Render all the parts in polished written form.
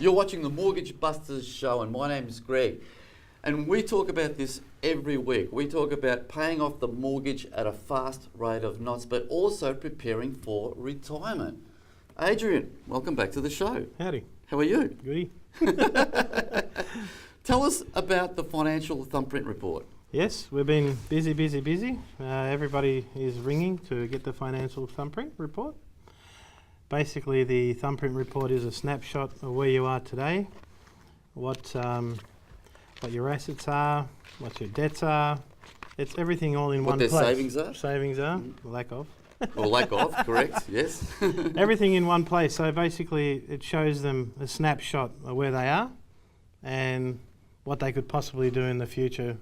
You're watching the Mortgage Busters show, and my name is Greg. And we talk about this every week. We talk about paying off the mortgage at a fast rate of knots, but also preparing for retirement. Adrian, welcome back to the show. Howdy. How are you? Goody. Tell us about the financial thumbprint report. Yes, we've been busy. Everybody is ringing to get the financial thumbprint report. Basically, the thumbprint report is a snapshot of where you are today, what your assets are, what your debts are. It's everything all in one place. What their savings are? Savings are, lack of. Or lack of, correct, yes. Everything in one place. So basically, it shows them a snapshot of where they are and what they could possibly do in the future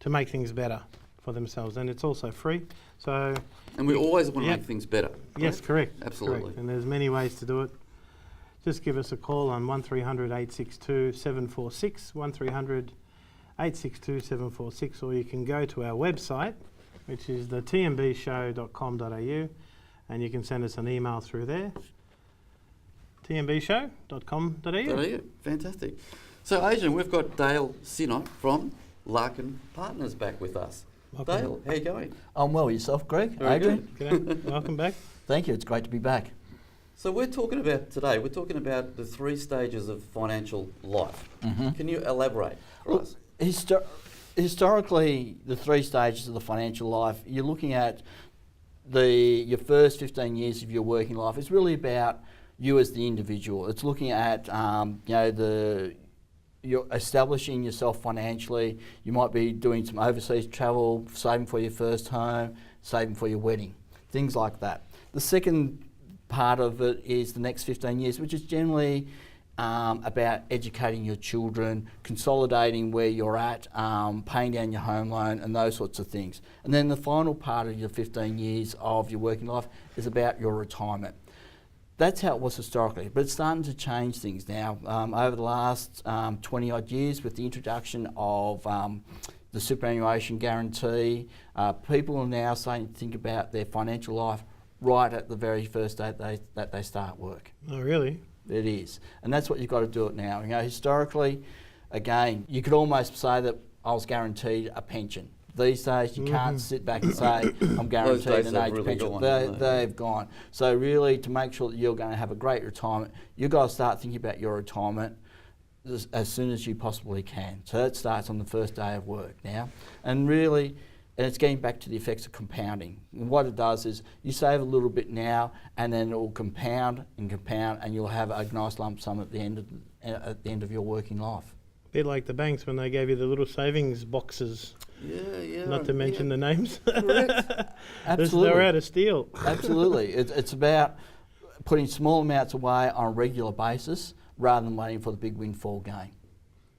to make things better for themselves. And it's also free. So. And we always want to make things better. Correct? Yes, correct. Absolutely. Correct. And there's many ways to do it. Just give us a call on 1300 862 746, 1300 862 746, or you can go to our website, which is the tmbshow.com.au, and you can send us an email through there, tmbshow.com.au. Fantastic. So, Adrian, we've got Dale Sinnott from Larkin Partners back with us. Welcome. Dale, how are you going? I'm well. Yourself, Greg? Very Adrian? good. G'day. Welcome back. Thank you. It's great to be back. So we're talking about the 3 stages of financial life. Mm-hmm. Can you elaborate for us? Historically, the 3 stages of the financial life, you're looking at your first 15 years of your working life. It's really about you as the individual. It's looking at you're establishing yourself financially. You might be doing some overseas travel, saving for your first home, saving for your wedding, things like that. The second part of it is the next 15 years, which is generally about educating your children, consolidating where you're at, paying down your home loan and those sorts of things. And then the final part of your 15 years of your working life is about your retirement. That's how it was historically, but it's starting to change things now. Over the last 20 odd years, with the introduction of the superannuation guarantee, people are now starting to think about their financial life right at the very first day that they start work. Oh, really? It is, and that's what you've got to do it now. You know, historically, again, you could almost say that I was guaranteed a pension. These days, you can't sit back and say, I'm guaranteed an age pension. They've gone. So really, to make sure that you're going to have a great retirement, you've got to start thinking about your retirement as soon as you possibly can. So that starts on the first day of work now. And really, and it's getting back to the effects of compounding. And what it does is you save a little bit now, and then it will compound, and you'll have a nice lump sum at the end of your working life. A bit like the banks when they gave you the little savings boxes. Yeah. Not to mention the names. Correct. Absolutely. They're out of steel. Absolutely. It's about putting small amounts away on a regular basis rather than waiting for the big windfall gain.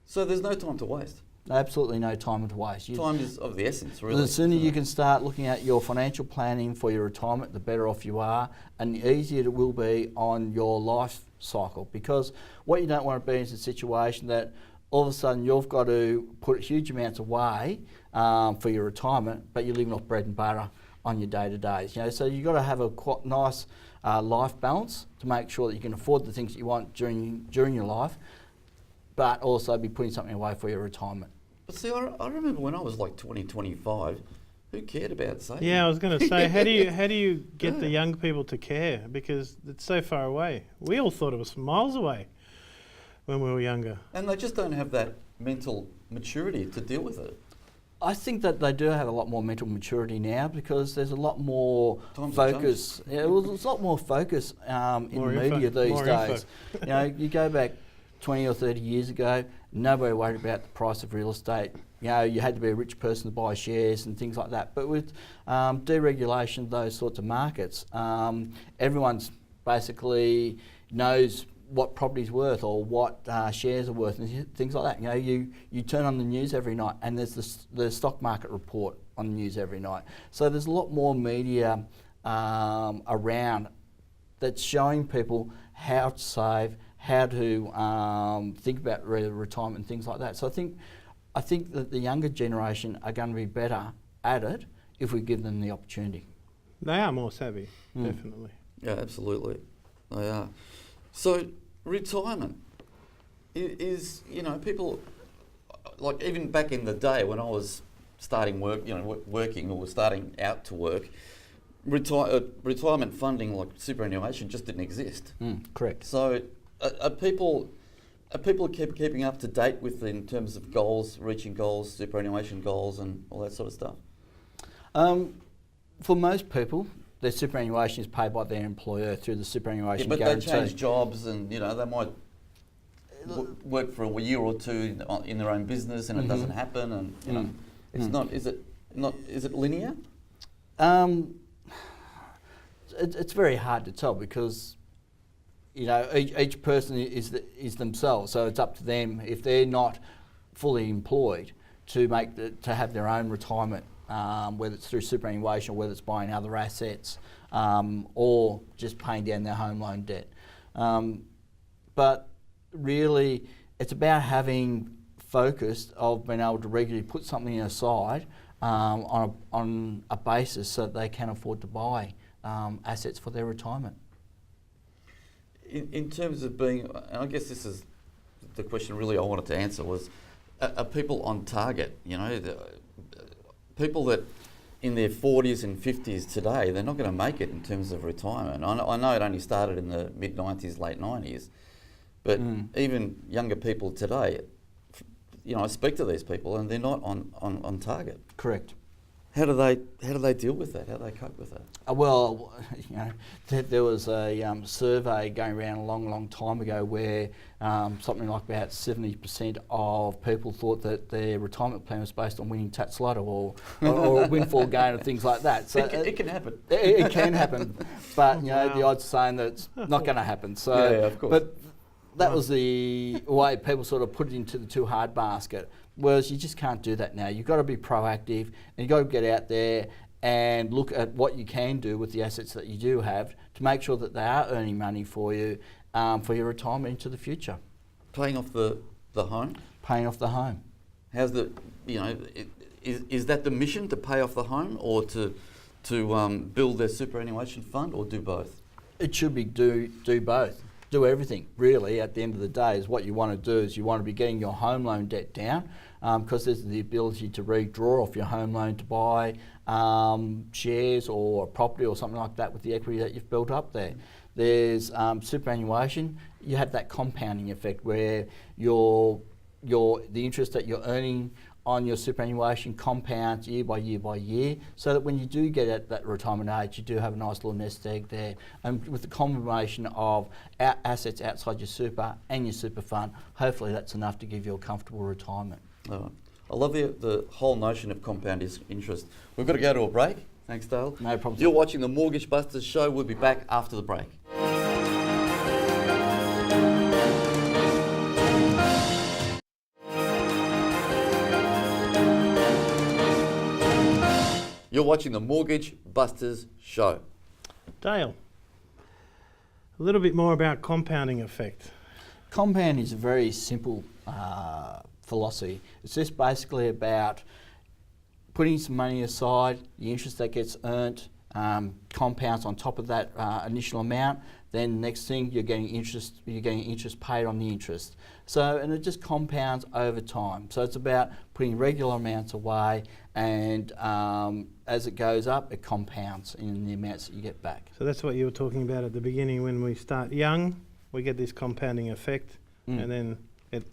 So there's no time to waste. Absolutely no time to waste. Time is of the essence, really. The sooner you can start looking at your financial planning for your retirement, the better off you are, and the easier it will be on your life cycle. Because what you don't want to be is a situation that all of a sudden you've got to put huge amounts away for your retirement, but you're living off bread and butter on your day-to-days. You know, so you've got to have a quite nice life balance to make sure that you can afford the things that you want during your life, but also be putting something away for your retirement. But see, I remember when I was like 20, 25, who cared about saving? Yeah, I was going to say, how do you get the young people to care? Because it's so far away. We all thought it was miles away when we were younger. And they just don't have that mental maturity to deal with it. I think that they do have a lot more mental maturity now because there's a lot more focus. Yeah, well, there's a lot more focus in the media these days. You know, you go back 20 or 30 years ago, nobody worried about the price of real estate. You know, you had to be a rich person to buy shares and things like that. But with deregulation of those sorts of markets, everyone's basically knows what property's worth or what shares are worth and things like that. You know, you turn on the news every night and there's the stock market report on the news every night. So there's a lot more media around that's showing people how to save, how to think about retirement and things like that. So I think that the younger generation are going to be better at it if we give them the opportunity. They are more savvy, definitely. Yeah, absolutely. They are. So, retirement. is people, like even back in the day when I was starting work, working or starting out to work, retirement funding like superannuation just didn't exist. Correct. So are people keeping up to date with in terms of goals, reaching goals, superannuation goals, and all that sort of stuff? For most people, their superannuation is paid by their employer through the superannuation guarantee. But they change jobs, and they might work for a year or two in their own business, and it doesn't happen, and it's not. Is it linear? It's very hard to tell because each person is themselves, so it's up to them if they're not fully employed to have their own retirement, whether it's through superannuation or whether it's buying other assets or just paying down their home loan debt. But really, it's about having focus of being able to regularly put something aside on a basis so that they can afford to buy assets for their retirement. In terms of being, and I guess this is the question really I wanted to answer was, are people on target? People that in their 40s and 50s today, they're not going to make it in terms of retirement. I know it only started in the mid-90s, late 90s, but even younger people today, I speak to these people and they're not on target. Correct. How do they deal with that? How do they cope with that? Well, there was a survey going around a long time ago where something like about 70% of people thought that their retirement plan was based on winning Tats Lotto or a windfall gain and things like that. So it can happen. It can happen, but the odds are saying that it's not going to happen. So, yeah, of course. But that was the way people sort of put it into the too hard basket. Whereas you just can't do that now. You've got to be proactive and you've got to get out there and look at what you can do with the assets that you do have to make sure that they are earning money for you for your retirement into the future. Paying off the home? Paying off the home. How's is that the mission, to pay off the home, or to build their superannuation fund, or do both? It should be do both. Do everything, really, at the end of the day. Is what you want to do is you want to be getting your home loan debt down, because there's the ability to redraw off your home loan to buy shares or a property or something like that with the equity that you've built up there. There's superannuation. You have that compounding effect where the interest that you're earning on your superannuation compounds year by year, so that when you do get at that retirement age, you do have a nice little nest egg there. And with the combination of assets outside your super and your super fund, hopefully that's enough to give you a comfortable retirement. I love the whole notion of compound interest. We've got to go to a break. Thanks, Dale. No problem. You're watching the Mortgage Busters show. We'll be back after the break. You're watching the Mortgage Busters show. Dale, a little bit more about compounding effect. Compound is a very simple philosophy. It's just basically about putting some money aside, the interest that gets earned compounds on top of that initial amount. Then next thing, you're getting interest paid on the interest. And it just compounds over time. So it's about putting regular amounts away, and as it goes up, it compounds in the amounts that you get back. So that's what you were talking about at the beginning. When we start young, we get this compounding effect, and then it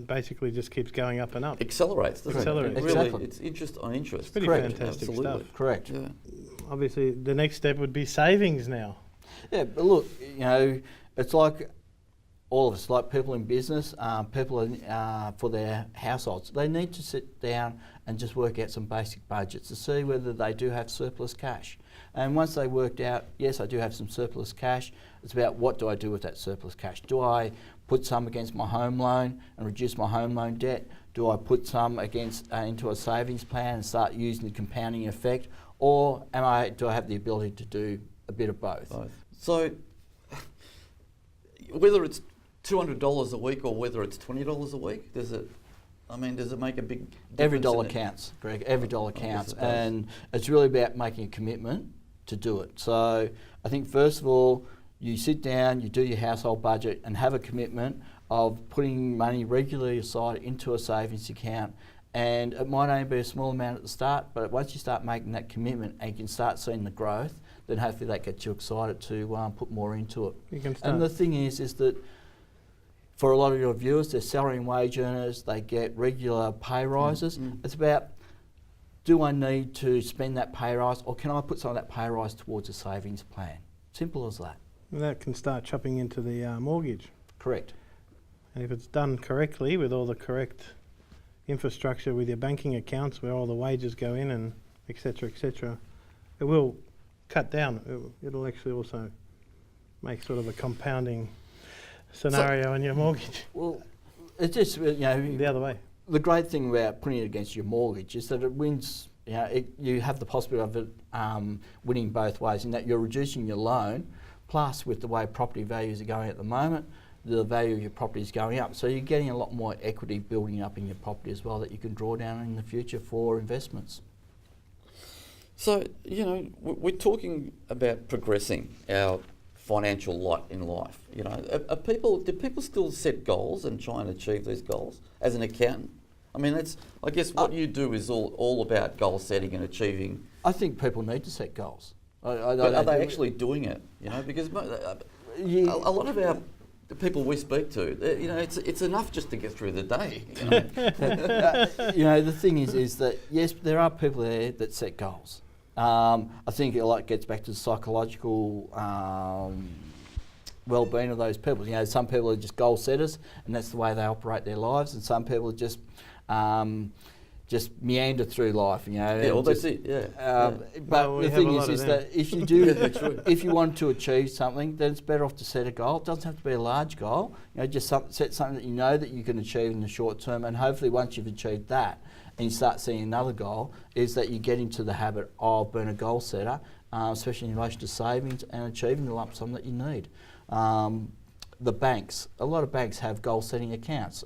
basically just keeps going up and up. Accelerates, doesn't Accelerates. it? Really, Exactly. it's interest on interest. It's pretty Correct. fantastic Absolutely. stuff. Correct. Yeah. Obviously, the next step would be savings now. Yeah, but look, it's like all of us, like people in business, people for their households. They need to sit down and just work out some basic budgets to see whether they do have surplus cash. And once they worked out, yes, I do have some surplus cash, it's about what do I do with that surplus cash? Do I put some against my home loan and reduce my home loan debt? Do I put some into a savings plan and start using the compounding effect? Or do I have the ability to do a bit of both? So, whether it's $200 a week or whether it's $20 a week, does it make a big difference? Every dollar counts, Greg. Every dollar counts, and it's really about making a commitment to do it. So I think first of all, you sit down, you do your household budget, and have a commitment of putting money regularly aside into a savings account. And it might only be a small amount at the start, but once you start making that commitment and you can start seeing the growth, then hopefully that gets you excited to put more into it. You can start. And the thing is that for a lot of your viewers, they're salary and wage earners, they get regular pay rises. It's about, do I need to spend that pay rise, or can I put some of that pay rise towards a savings plan? Simple as that. And that can start chopping into the mortgage. Correct. And if it's done correctly with all the correct infrastructure with your banking accounts where all the wages go in and et cetera, it will cut down. It'll actually also make sort of a compounding scenario on your mortgage. Well, it's just, the other way. The great thing about putting it against your mortgage is that it wins, you have the possibility of it winning both ways, in that you're reducing your loan, plus with the way property values are going at the moment, the value of your property is going up. So you're getting a lot more equity building up in your property as well that you can draw down in the future for investments. So, we're talking about progressing our financial lot in life. Do people still set goals and try and achieve these goals as an accountant? I mean, I guess what you do is all about goal setting and achieving. I think people need to set goals. But are they actually doing it? Because a lot of the people we speak to, it's enough just to get through the day. The thing is that yes, there are people there that set goals. I think it gets back to the psychological well-being of those people. Some people are just goal setters, and that's the way they operate their lives, and some people are just meander through life. That's it. Yeah. But the thing is that if you do, if you want to achieve something, then it's better off to set a goal. It doesn't have to be a large goal. Just set something that that you can achieve in the short term, and hopefully once you've achieved that, and you start seeing another goal, is that you get into the habit of being a goal setter, especially in relation to savings and achieving the lump sum that you need. The banks, a lot of banks have goal setting accounts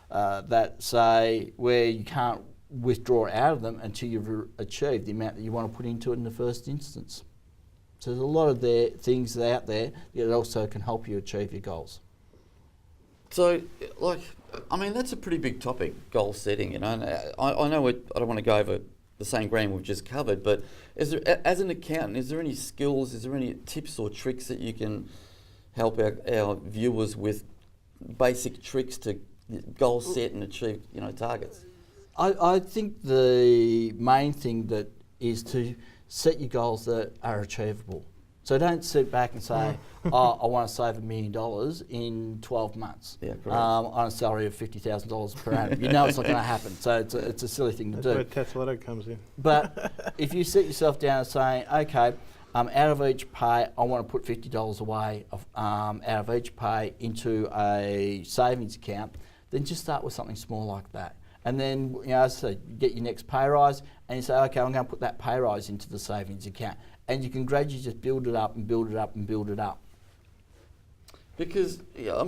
that say where you can't withdraw out of them until you've achieved the amount that you want to put into it in the first instance. So there's a lot of things out there that also can help you achieve your goals. So, that's a pretty big topic, goal setting. And I know I don't want to go over the same ground we've just covered, but as an accountant, is there any skills, is there any tips or tricks that you can help our viewers with, basic tricks to goal set and achieve, targets? I think the main thing that is to set your goals that are achievable. So don't sit back and say, I want to save $1 million in 12 months on a salary of $50,000 per annum. It's not going to happen. So it's a silly thing to do. That's where Tesla comes in. But if you set yourself down and say, okay, out of each pay, I want to put $50 away out of each pay into a savings account, then just start with something small like that. And then, so you get your next pay rise, and you say, okay, I'm going to put that pay rise into the savings account. And you can gradually just build it up and build it up and build it up. Because, at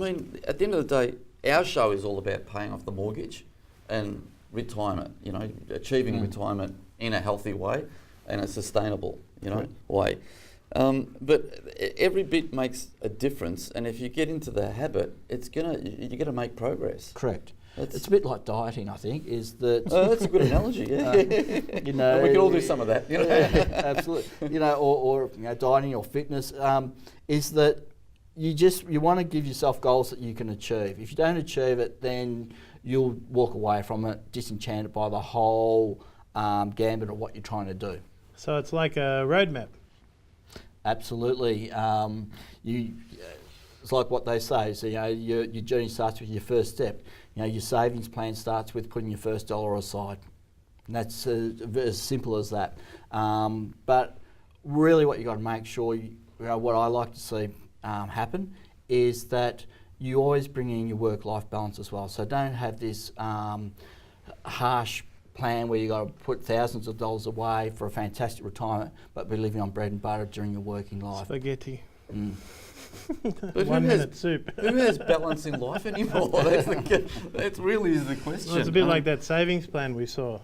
the end of the day, our show is all about paying off the mortgage and retirement, achieving retirement in a healthy way and a sustainable, way. But every bit makes a difference, and if you get into the habit, you're going to make progress. Correct. It's a bit like dieting, I think, is that... that's a good analogy, yeah. We can all do some of that, Absolutely. Or dieting or fitness, is that you want to give yourself goals that you can achieve. If you don't achieve it, then you'll walk away from it disenchanted by the whole gambit of what you're trying to do. So it's like a roadmap. Absolutely. It's like what they say. So your journey starts with your first step. Your savings plan starts with putting your first dollar aside. And that's as simple as that. But really, what you got to make sure, what I like to see happen is that you always bring in your work-life balance as well. So don't have this harsh plan where you got to put thousands of dollars away for a fantastic retirement, but be living on bread and butter during your working life. Spaghetti. But 1 minute soup. Who has balance in life anymore? That really is the question. Well, it's a bit like that savings plan we saw.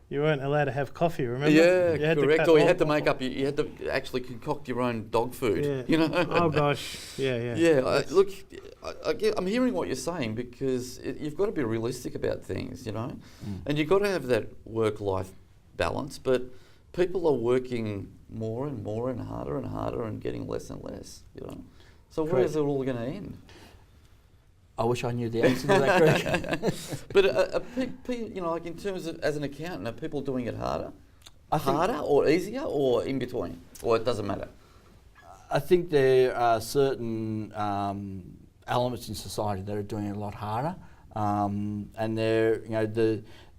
You weren't allowed to have coffee, remember? Yeah, correct. Or you had to make up. You had to actually concoct your own dog food. Yeah. Oh gosh, yeah. Yeah. Look, I'm hearing what you're saying, because you've got to be realistic about things, and you've got to have that work-life balance, but people are working more and more and harder and getting less and less, So where is it all going to end? I wish I knew the answer to that, Greg. But like in terms of, as an accountant, are people doing it harder? Harder or easier or in between? Or it doesn't matter? I think there are certain elements in society that are doing it a lot harder, and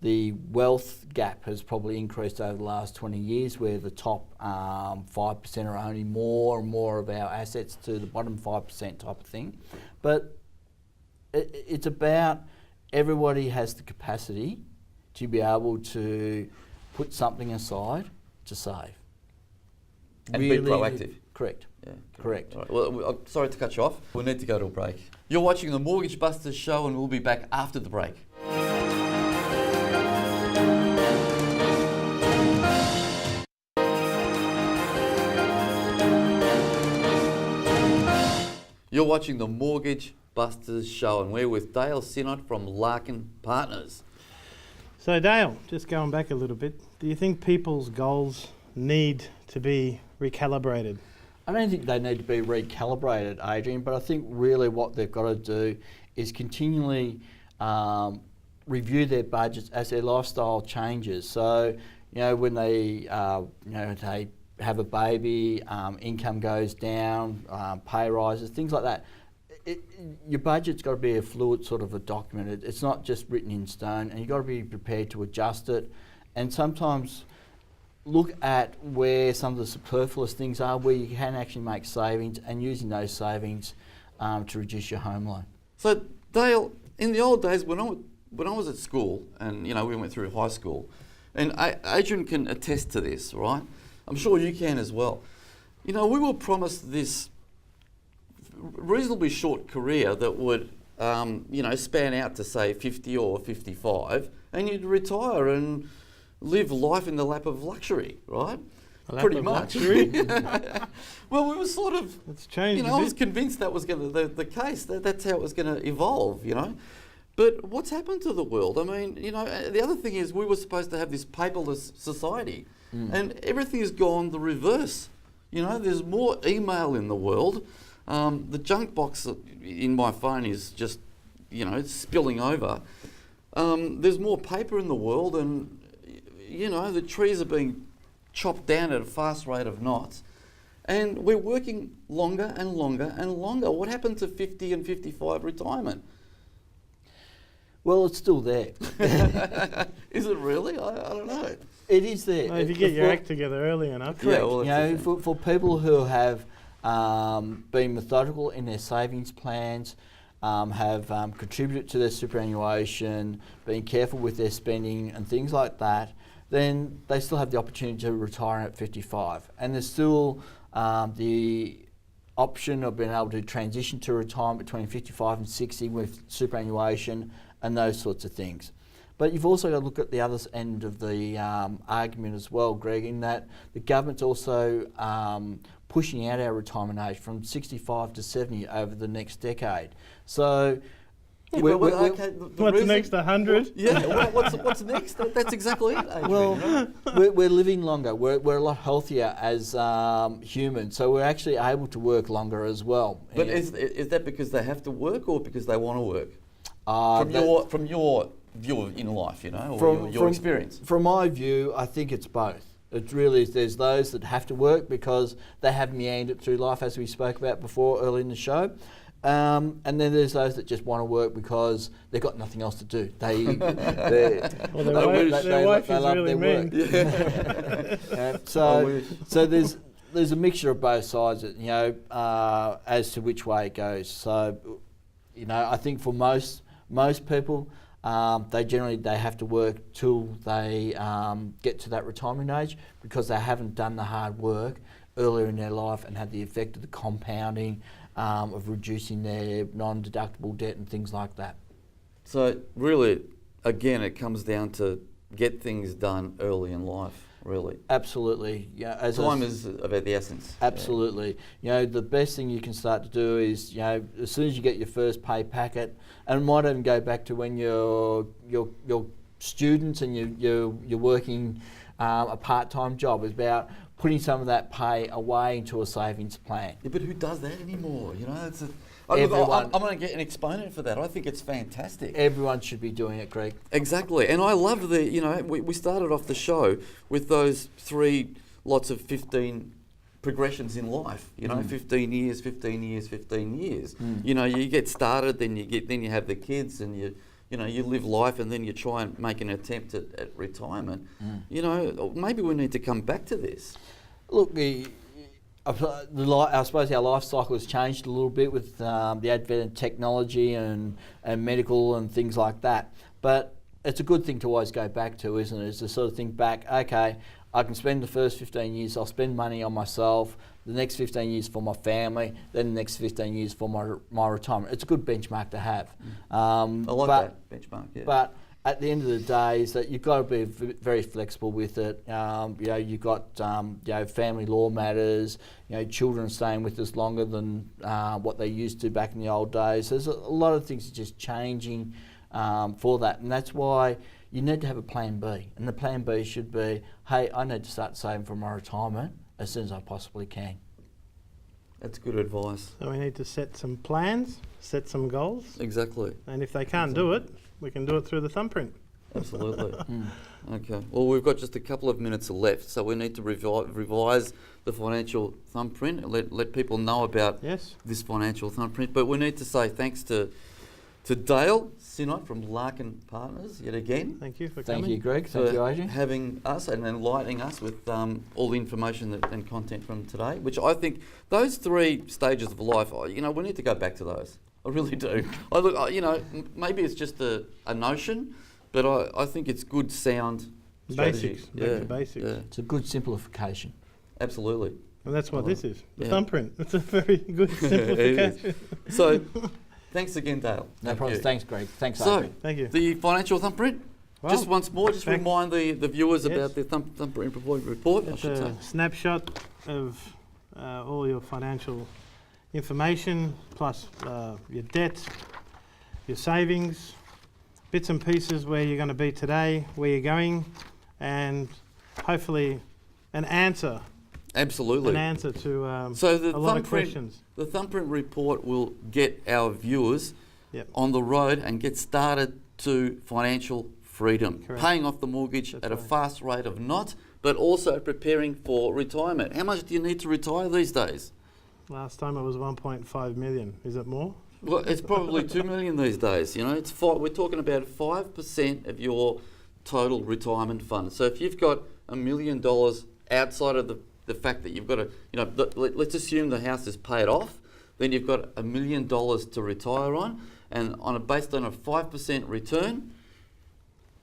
the wealth gap has probably increased over the last 20 years, where the top 5% are owning more and more of our assets to the bottom 5% type of thing. But it's about everybody has the capacity to be able to put something aside to save. And be proactive. Correct. Yeah, correct. Right. Well, I'm sorry to cut you off. We'll need to go to a break. You're watching the Mortgage Busters show, and we'll be back after the break. You're watching the Mortgage Busters show, and we're with Dale Sinnott from Larkin Partners. So Dale, just going back a little bit, do you think people's goals need to be recalibrated? I don't think they need to be recalibrated, Adrian, but I think really what they've got to do is continually review their budgets as their lifestyle changes. So, when they, they have a baby, income goes down, pay rises, things like that. Your budget's got to be a fluid sort of a document. It's not just written in stone, and you've got to be prepared to adjust it. And sometimes look at where some of the superfluous things are, where you can actually make savings, and using those savings to reduce your home loan. So Dale, in the old days when I was at school, and we went through high school, and Adrian can attest to this, right? I'm sure you can as well. We were promised this reasonably short career that would span out to say 50 or 55, and you'd retire and live life in the lap of luxury, right? Pretty much. Well, we were sort of, it's changed. I was convinced that was going to the case. That's how it was going to evolve, But what's happened to the world? I mean, the other thing is we were supposed to have this paperless society, and everything has gone the reverse. There's more email in the world. The junk box in my phone is just, it's spilling over. There's more paper in the world, and the trees are being chopped down at a fast rate of knots, and we're working longer and longer and longer. What happened to 50 and 55 retirement? Well, it's still there. Is it really? I don't know. It is there. Well, if you get your act together early enough. Correct. Yeah, well, for people who have been methodical in their savings plans, have contributed to their superannuation, being careful with their spending and things like that, then they still have the opportunity to retire at 55. And there's still the option of being able to transition to retirement between 55 and 60 with superannuation and those sorts of things. But you've also got to look at the other end of the argument as well, Greg, in that the government's also pushing out our retirement age from 65 to 70 over the next decade. So, what's next, 100? What's next? That's exactly it, Adrian. Well, we're living longer. We're a lot healthier as humans, so we're actually able to work longer as well. But is that because they have to work or because they want to work? From your view in life, or your experience? From my view, I think it's both. It really is. There's those that have to work because they have meandered through life, as we spoke about before early in the show. And then there's those that just want to work because they've got nothing else to do. Their wife is really mean. So there's a mixture of both sides, as to which way it goes. So, I think for most people, they have to work till they get to that retirement age because they haven't done the hard work earlier in their life and had the effect of the compounding of reducing their non-deductible debt and things like that. So really, again, it comes down to get things done early in life. really. Absolutely. Yeah, Time is about the essence. Absolutely. The best thing you can start to do is, as soon as you get your first pay packet, and it might even go back to when you're students and you're working a part-time job, is about putting some of that pay away into a savings plan. Yeah, but who does that anymore? It's Everyone. I'm going to get an exponent for that. I think it's fantastic. Everyone should be doing it, Greg. Exactly. And I love we started off the show with those 3 lots of 15 progressions in life, 15 years, 15 years, 15 years. You get started, then you have the kids, and you live life, and then you try and make an attempt at retirement. Maybe we need to come back to this. Look, I suppose our life cycle has changed a little bit with the advent of technology and medical and things like that. But it's a good thing to always go back to, isn't it? Is to sort of think back, okay, I can spend the first 15 years, I'll spend money on myself, the next 15 years for my family, then the next 15 years for my retirement. It's a good benchmark to have. I like that benchmark, yeah. But at the end of the day, is that you've got to be very flexible with it. You've got family law matters. Children staying with us longer than what they used to back in the old days. There's a lot of things just changing for that, and that's why you need to have a plan B. And the plan B should be, hey, I need to start saving for my retirement as soon as I possibly can. That's good advice. So we need to set some plans, set some goals. Exactly. And if they can't do it, we can do it through the thumbprint. Absolutely. Okay. Well, we've got just a couple of minutes left, so we need to revise the financial thumbprint and let people know about this financial thumbprint. But we need to say thanks to Dale Sinot from Larkin Partners yet again. Thank you for coming. Thank you, Greg. Thank you, Adrian. Having us and enlightening us with all the information and content from today, which I think those 3 stages of life, we need to go back to those. I really do. Maybe it's just a notion, but I think it's good sound strategy. Basics. Yeah. It's a good simplification. Absolutely. And that's what this is, the thumbprint. It's a very good simplification. So, thanks again, Dale. No problem. Thanks, Greg. Thanks, So, Adrian. Thank you. The financial thumbprint, just once more, remind the viewers Yes. about the thumbprint report, I It's should say. a snapshot of all your financial information, plus your debt, your savings, bits and pieces where you're going to be today, where you're going, and hopefully an answer. Absolutely. An answer to So the a lot of questions. The thumbprint report will get our viewers on the road and get started to financial freedom. Correct. Paying off the mortgage at a fast rate of not, but also preparing for retirement. How much do you need to retire these days? Last time it was 1.5 million. Is it more? Well, it's probably 2 million these days. We're talking about 5% of your total retirement fund. So if you've got $1 million outside of the fact that you've got let's assume the house is paid off, then you've got $1 million to retire on, and based on a 5% return,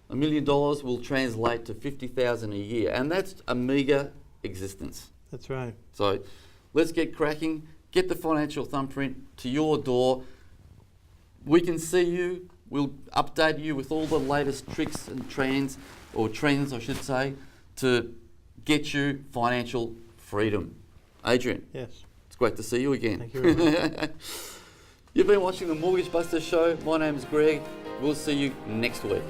$1 million will translate to $50,000 a year, and that's a meagre existence. That's right. So let's get cracking. Get the financial thumbprint to your door. We can see you. We'll update you with all the latest tricks and trends, I should say, to get you financial freedom. Adrian. Yes. It's great to see you again. Thank you very much. You've been watching the Mortgage Busters show. My name is Greg. We'll see you next week.